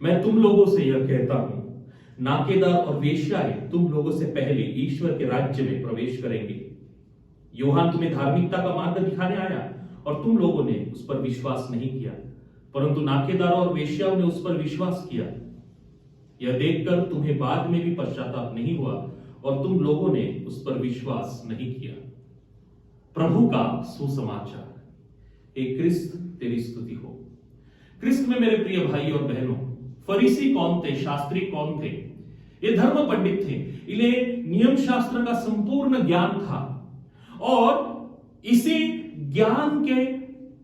मैं तुम लोगों से यह कहता हूं, नाकेदार और वेश्याएं तुम लोगों से पहले ईश्वर के राज्य में प्रवेश करेंगे। यूहन्ना तुम्हें धार्मिकता का मार्ग दिखाने आया और तुम लोगों ने उस पर विश्वास नहीं किया, परंतु नाकेदारों और वेश्याओं ने उस पर विश्वास किया। यह देखकर तुम्हें बाद में भी पश्चाताप नहीं हुआ और तुम लोगों ने उस पर विश्वास नहीं किया। प्रभु का सुसमाचार। हे क्रिस्त, तेरी स्तुति हो। क्रिस्त में मेरे प्रिय भाई और बहनों, फरीसी कौन थे, शास्त्री कौन थे? ये धर्म पंडित थे। इन्हें नियम शास्त्र का संपूर्ण ज्ञान था और इसी ज्ञान के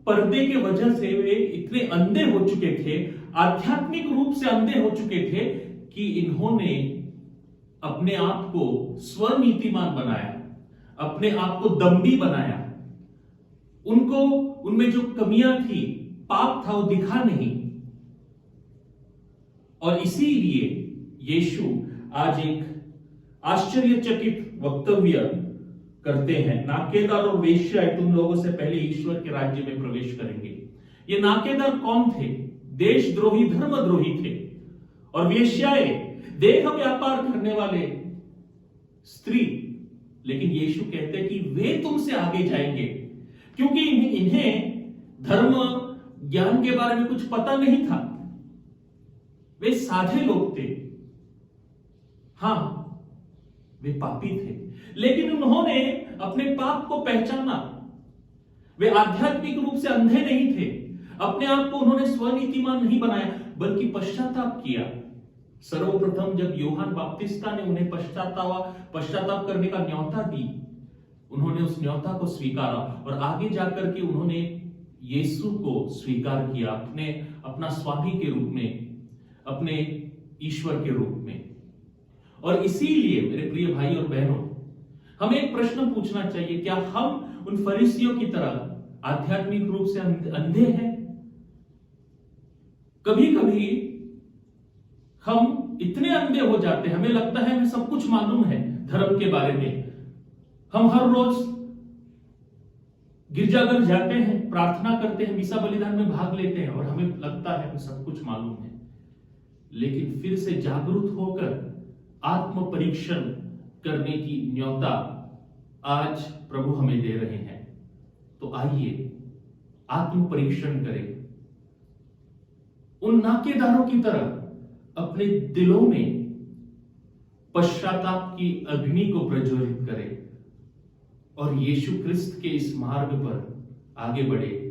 पर्दे के वजह से वे इतने अंधे हो चुके थे, आध्यात्मिक रूप से अंधे हो चुके थे कि इन्होंने अपने आप को स्वनीतिमान बनाया, अपने आप को दम्भी बनाया। उनको उनमें जो कमियां थी, पाप था, वो दिखा नहीं। और इसीलिए यीशु आज एक आश्चर्यचकित वक्तव्य करते हैं, नाकेदार और वेश्याएं तुम लोगों से पहले ईश्वर के राज्य में प्रवेश करेंगे। ये नाकेदार कौन थे? देशद्रोही, धर्मद्रोही थे। और वेश्याएं देह व्यापार करने वाले स्त्री। लेकिन यीशु कहते हैं कि वे तुमसे आगे जाएंगे, क्योंकि इन्हें धर्म ज्ञान के बारे में कुछ पता नहीं था। वे साधे लोग थे। हां, वे पापी थे, लेकिन उन्होंने अपने पाप को पहचाना। वे आध्यात्मिक रूप से अंधे नहीं थे। अपने आप को उन्होंने स्वनीतिमान नहीं बनाया, बल्कि पश्चाताप किया। सर्वप्रथम जब यूहन्ना बपतिस्ता ने उन्हें पश्चाताप करने का न्योता दी, उन्होंने उस न्योता को स्वीकारा और आगे जाकर के उन्होंने यीशु को स्वीकार किया अपना स्वामी के रूप में, अपने ईश्वर के रूप में। और इसीलिए मेरे प्रिय भाई और बहनों, हमें एक प्रश्न पूछना चाहिए, क्या हम उन फरीसियों की तरह आध्यात्मिक रूप से अंधे हैं? कभी कभी हम इतने अंधे हो जाते हैं, हमें लगता है हमें सब कुछ मालूम है धर्म के बारे में। हम हर रोज गिरजाघर जाते हैं, प्रार्थना करते हैं, मिसा बलिदान में भाग लेते हैं और हमें लगता है हमें सब कुछ मालूम है। लेकिन फिर से जागरूक होकर आत्म परीक्षण करने की न्योता आज प्रभु हमें दे रहे हैं। तो आइए आत्म परीक्षण करें। उन नाकेदारों की तरह अपने दिलों में पश्चाताप की अग्नि को प्रज्वलित करें और यीशु क्रिस्त के इस मार्ग पर आगे बढ़े।